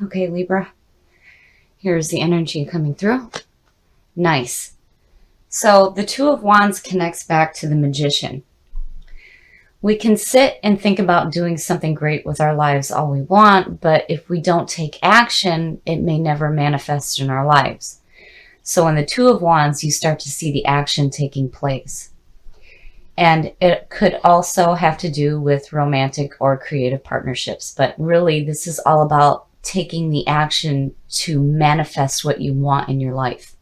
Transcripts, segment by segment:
Okay, Libra. Here's the energy coming through. Nice. So the Two of Wands connects back to the Magician. We can sit and think about doing something great with our lives all we want, but if we don't take action, it may never manifest in our lives. So in the Two of Wands, you start to see the action taking place. And it could also have to do with romantic or creative partnerships. But really, this is all about taking the action to manifest what you want in your life.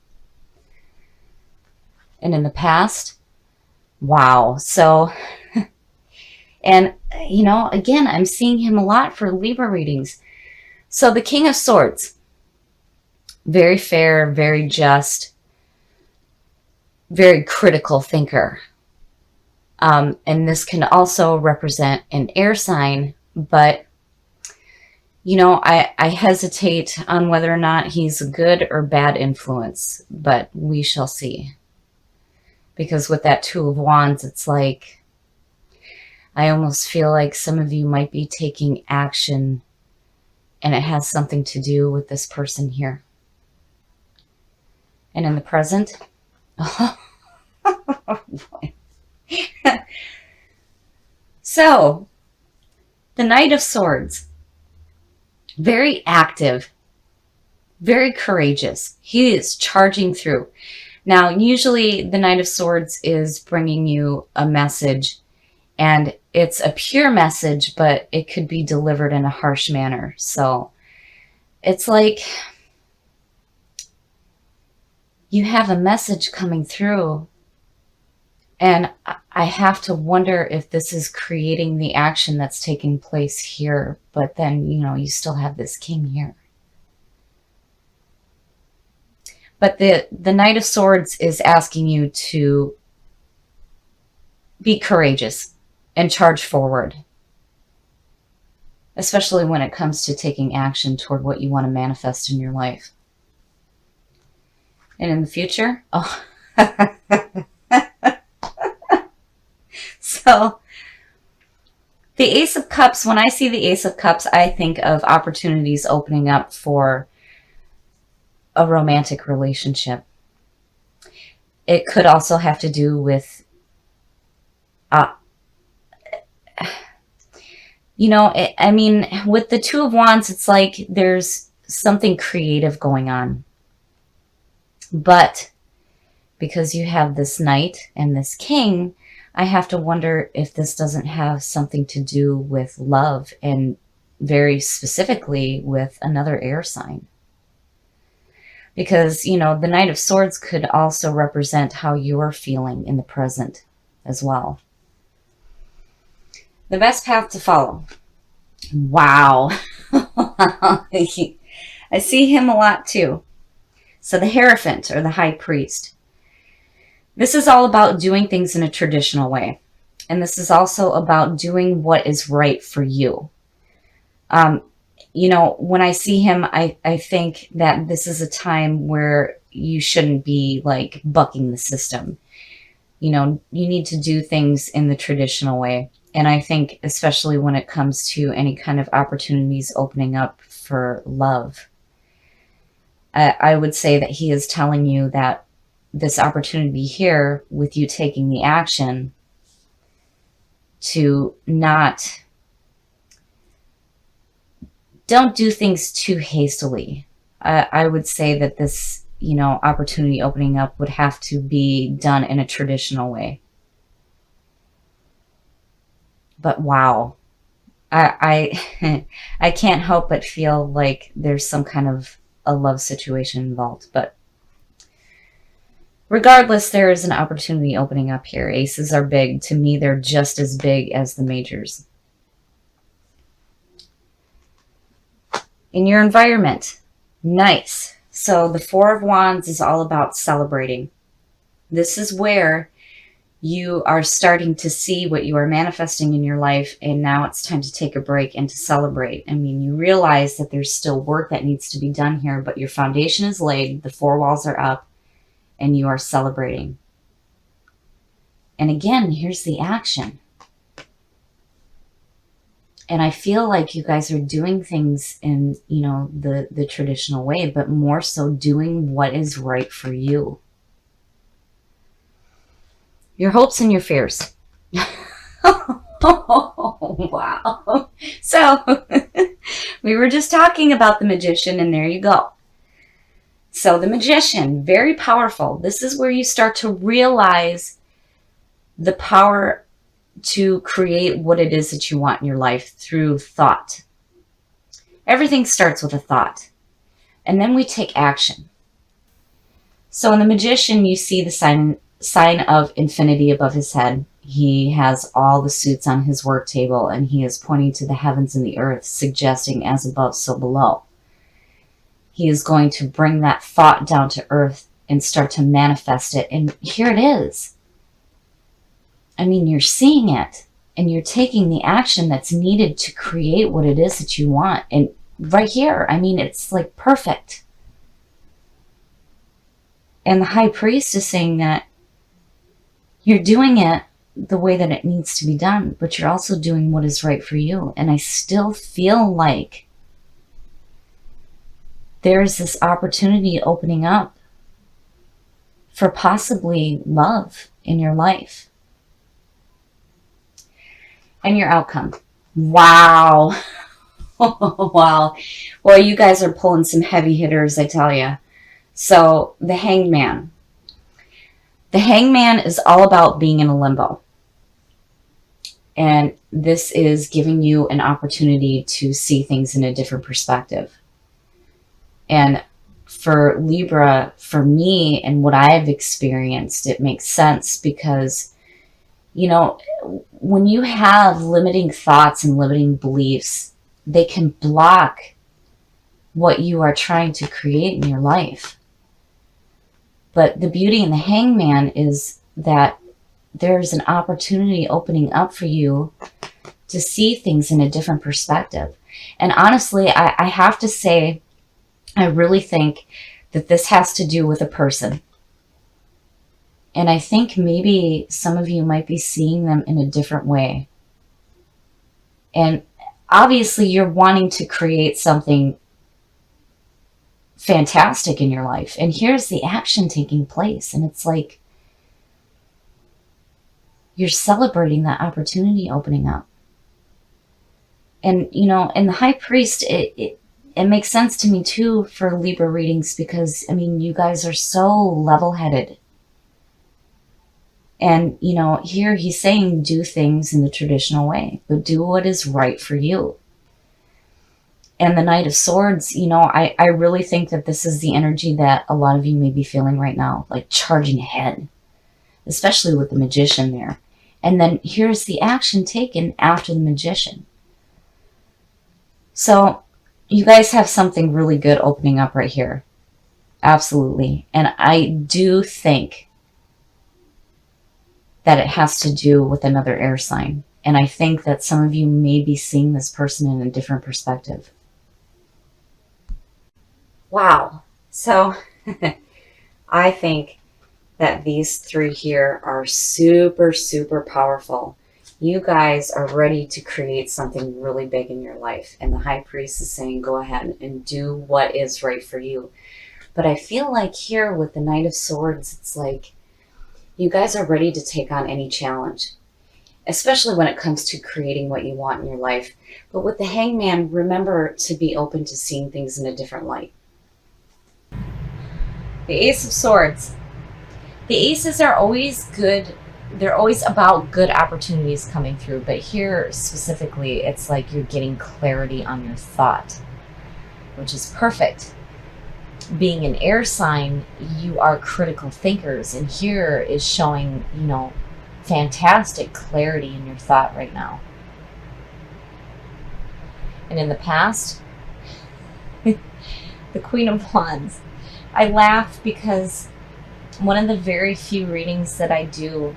And in the past, wow. So, and you know, again, I'm seeing him a lot for Libra readings. So the King of Swords, very fair, very just, very critical thinker. And this can also represent an air sign, but you know, I hesitate on whether or not he's a good or bad influence, but we shall see. Because with that Two of Wands, it's like, I almost feel like some of you might be taking action and it has something to do with this person here. And in the present, oh boy. So, the Knight of Swords, very active, very courageous. He is charging through. Now, usually the Knight of Swords is bringing you a message, and it's a pure message, but it could be delivered in a harsh manner. So it's like you have a message coming through, and I have to wonder if this is creating the action that's taking place here. But then, you know, you still have this king here. But the Knight of Swords is asking you to be courageous and charge forward. Especially when it comes to taking action toward what you want to manifest in your life. And in the future, oh. So, the Ace of Cups, when I see the Ace of Cups, I think of opportunities opening up for a romantic relationship. It could also have to do with, you know, I mean, with the Two of Wands, it's like there's something creative going on. But because you have this Knight and this King, I have to wonder if this doesn't have something to do with love, and very specifically with another air sign. Because, you know, the Knight of Swords could also represent how you're feeling in the present as well. The best path to follow. Wow. I see him a lot too. So the Hierophant, or the High Priest. This is all about doing things in a traditional way. And this is also about doing what is right for you. You know, when I see him, I think that this is a time where you shouldn't be like bucking the system. You know, you need to do things in the traditional way. And I think especially when it comes to any kind of opportunities opening up for love, I would say that he is telling you that this opportunity here, with you taking the action to don't do things too hastily. I would say that this, you know, opportunity opening up would have to be done in a traditional way. But wow, I can't help but feel like there's some kind of a love situation involved. But regardless, there is an opportunity opening up here. Aces are big. To me, they're just as big as the majors. In your environment, nice. So the Four of Wands is all about celebrating. This is where you are starting to see what you are manifesting in your life, and now it's time to take a break and to celebrate. I mean, you realize that there's still work that needs to be done here, but your foundation is laid, the four walls are up, and you are celebrating. And again, here's the action. And I feel like you guys are doing things in, you know, the traditional way, but more so doing what is right for you. Your hopes and your fears. Oh, wow. So we were just talking about the magician, and there you go. So the magician, very powerful. This is where you start to realize the power to create what it is that you want in your life through thought. Everything starts with a thought, and then we take action. So in the magician, you see the sign of infinity above his head. He has all the suits on his work table, and he is pointing to the heavens and the earth, suggesting as above, so below. He is going to bring that thought down to earth and start to manifest it. And here it is. I mean, you're seeing it, and you're taking the action that's needed to create what it is that you want. And right here, I mean, it's like perfect. And the high priest is saying that you're doing it the way that it needs to be done, but you're also doing what is right for you. And I still feel like there's this opportunity opening up for possibly love in your life. And your outcome. Wow. Wow. Well, you guys are pulling some heavy hitters, I tell you. So the hangman. The hangman is all about being in a limbo. And this is giving you an opportunity to see things in a different perspective. And for Libra, for me and what I've experienced, it makes sense because, you know, when you have limiting thoughts and limiting beliefs, they can block what you are trying to create in your life. But the beauty in the hangman is that there's an opportunity opening up for you to see things in a different perspective. And honestly, I have to say, I really think that this has to do with a person. And I think maybe some of you might be seeing them in a different way. And obviously you're wanting to create something fantastic in your life. And here's the action taking place. And it's like you're celebrating that opportunity opening up. And, you know, and the high priest, it makes sense to me too for Libra readings because, I mean, you guys are so level-headed. And, you know, here he's saying do things in the traditional way, but do what is right for you. And the Knight of Swords, you know, I really think that this is the energy that a lot of you may be feeling right now, like charging ahead, especially with the Magician there. And then here's the action taken after the Magician. So you guys have something really good opening up right here. Absolutely. And I do think that it has to do with another air sign. And I think that some of you may be seeing this person in a different perspective. Wow. So I think that these three here are super, super powerful. You guys are ready to create something really big in your life. And the High Priest is saying, go ahead and do what is right for you. But I feel like here with the Knight of Swords, it's like you guys are ready to take on any challenge, especially when it comes to creating what you want in your life. But with the Hangman, remember to be open to seeing things in a different light. The Ace of Swords. The aces are always good. They're always about good opportunities coming through. But here specifically, it's like you're getting clarity on your thought, which is perfect. Being an air sign, you are critical thinkers. And here is showing, you know, fantastic clarity in your thought right now. And in the past, the Queen of Wands. I laugh because one of the very few readings that I do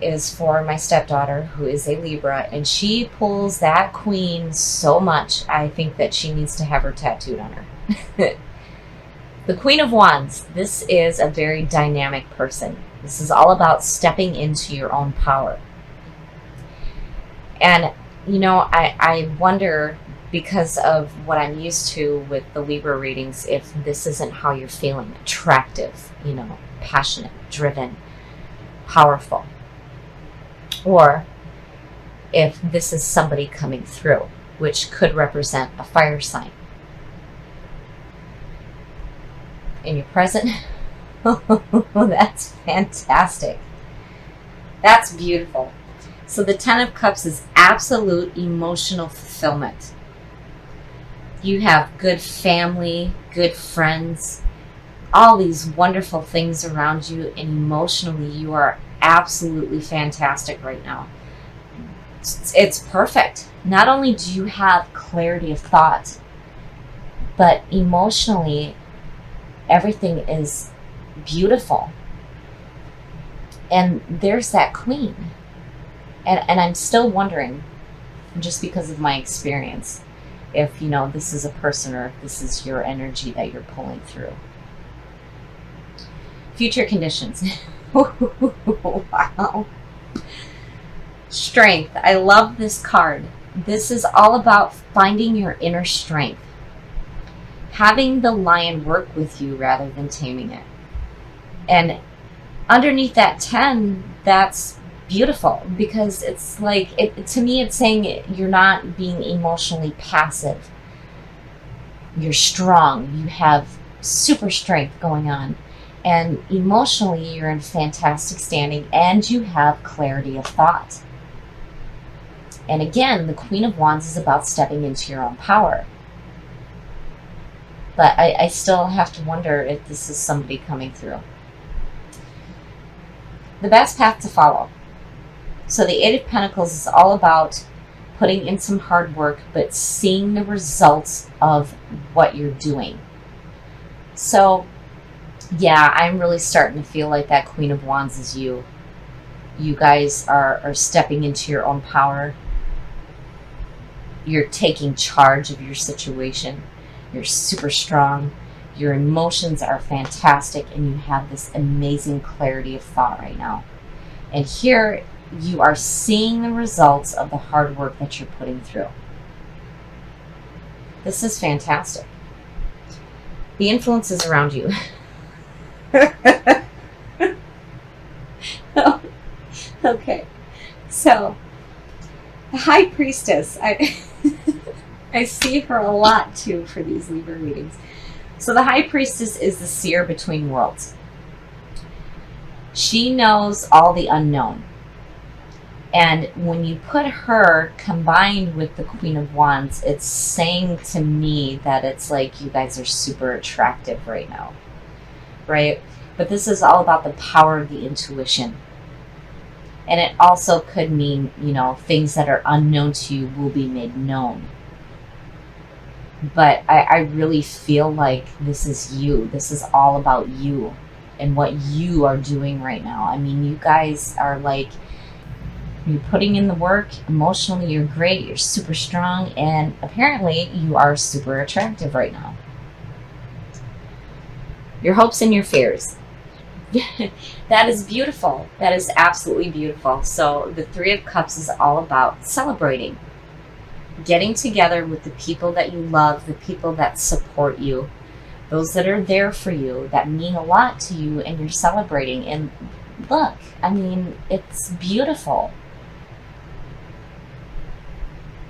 is for my stepdaughter, who is a Libra, and she pulls that queen so much, I think that she needs to have her tattooed on her. The Queen of Wands, this is a very dynamic person. This is all about stepping into your own power. And you know, I wonder, because of what I'm used to with the Libra readings, if this isn't how you're feeling. Attractive, you know, passionate, driven, powerful. Or if this is somebody coming through, which could represent a fire sign. In your present, that's fantastic. That's beautiful. So the Ten of Cups is absolute emotional fulfillment. You have good family, good friends, all these wonderful things around you, and emotionally you are absolutely fantastic right now. It's perfect. Not only do you have clarity of thought, but emotionally everything is beautiful. And there's that Queen. And I'm still wondering, just because of my experience, if, you know, this is a person or if this is your energy that you're pulling through. Future conditions. Wow. Strength. I love this card. This is all about finding your inner strength. Having the lion work with you rather than taming it. And underneath that 10, that's beautiful, because it's like, to me, it's saying you're not being emotionally passive. You're strong. You have super strength going on. And emotionally, you're in fantastic standing, and you have clarity of thought. And again, the Queen of Wands is about stepping into your own power. But I still have to wonder if this is somebody coming through. The best path to follow. So the Eight of Pentacles is all about putting in some hard work, but seeing the results of what you're doing. So yeah, I'm really starting to feel like that Queen of Wands is you. You guys are stepping into your own power. You're taking charge of your situation. You're super strong. Your emotions are fantastic, and you have this amazing clarity of thought right now. And here you are seeing the results of the hard work that you're putting through. This is fantastic. The influences around you. Okay, so the High Priestess, I see her a lot too for these Libra readings. So the High Priestess is the seer between worlds. She knows all the unknown. And when you put her combined with the Queen of Wands, it's saying to me that it's like you guys are super attractive right now, right? But this is all about the power of the intuition. And it also could mean, you know, things that are unknown to you will be made known. But I really feel like this is you. This is all about you and what you are doing right now. I mean, you guys are like, you're putting in the work. Emotionally, you're great. You're super strong. And apparently, you are super attractive right now. Your hopes and your fears. That is beautiful. That is absolutely beautiful. So the Three of Cups is all about celebrating. Getting together with the people that you love, the people that support you, those that are there for you, that mean a lot to you, and you're celebrating. And look, I mean, it's beautiful.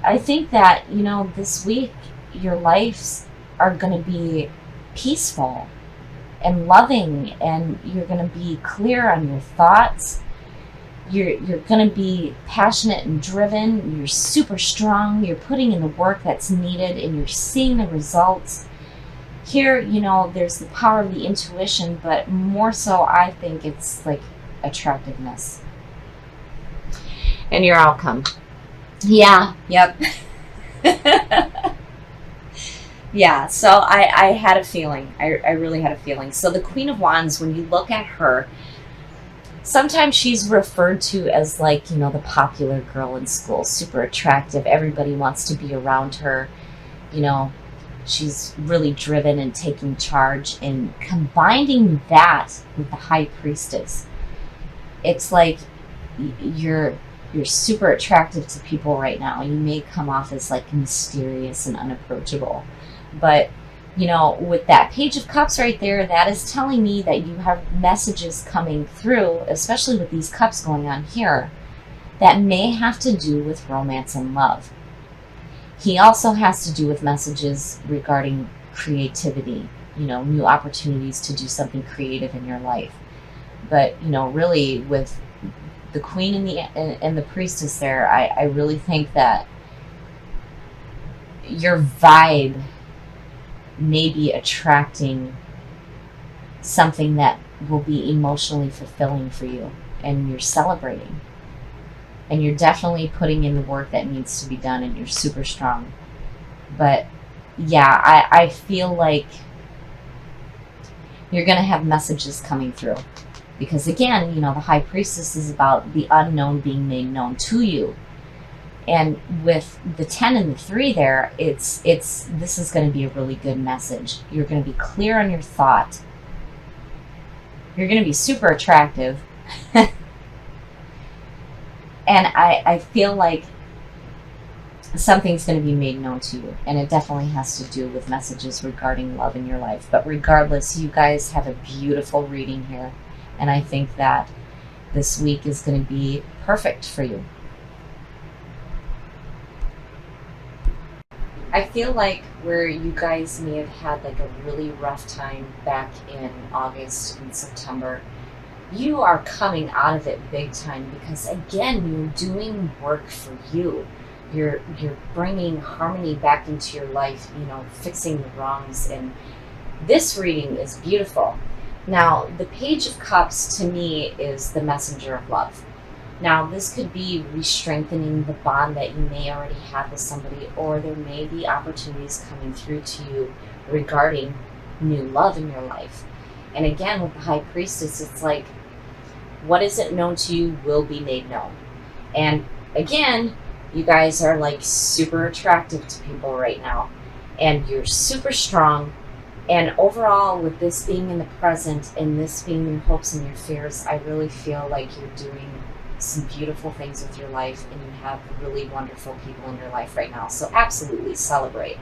I think that, you know, this week, your lives are going to be peaceful and loving, and you're going to be clear on your thoughts. You're going to be passionate and driven. You're super strong. You're putting in the work that's needed, and you're seeing the results. Here, you know, there's the power of the intuition, but more so, I think it's like attractiveness. And your outcome. Yeah, yep. Yeah, so I had a feeling. I really had a feeling. So the Queen of Wands, when you look at her, sometimes she's referred to as like, you know, the popular girl in school, super attractive. Everybody wants to be around her. You know, she's really driven and taking charge. And combining that with the High Priestess, it's like you're You're super attractive to people right now. You may come off as like mysterious and unapproachable, but you know, with that Page of Cups right there, that is telling me that you have messages coming through, especially with these cups going on here, that may have to do with romance and love. He also has to do with messages regarding creativity, you know, new opportunities to do something creative in your life. But, you know, really with the Queen and the Priestess there, I really think that your vibe may be attracting something that will be emotionally fulfilling for you, and you're celebrating. And you're definitely putting in the work that needs to be done, and you're super strong. But yeah, I feel like you're going to have messages coming through. Because again, you know, the High Priestess is about the unknown being made known to you. And with the 10 and the 3 there, this is going to be a really good message. You're going to be clear on your thought. You're going to be super attractive. And I feel like something's going to be made known to you. And it definitely has to do with messages regarding love in your life. But regardless, you guys have a beautiful reading here. And I think that this week is going to be perfect for you. I feel like where you guys may have had like a really rough time back in August and September, you are coming out of it big time, because again, you're doing work for you. You're bringing harmony back into your life, you know, fixing the wrongs. And this reading is beautiful. Now, the Page of Cups to me is the messenger of love. Now, this could be re-strengthening the bond that you may already have with somebody, or there may be opportunities coming through to you regarding new love in your life. And again, with the High Priestess, it's like, what isn't known to you will be made known. And again, you guys are like super attractive to people right now, and you're super strong. And overall, with this being in the present and this being your hopes and your fears, I really feel like you're doing some beautiful things with your life, and you have really wonderful people in your life right now. So absolutely celebrate.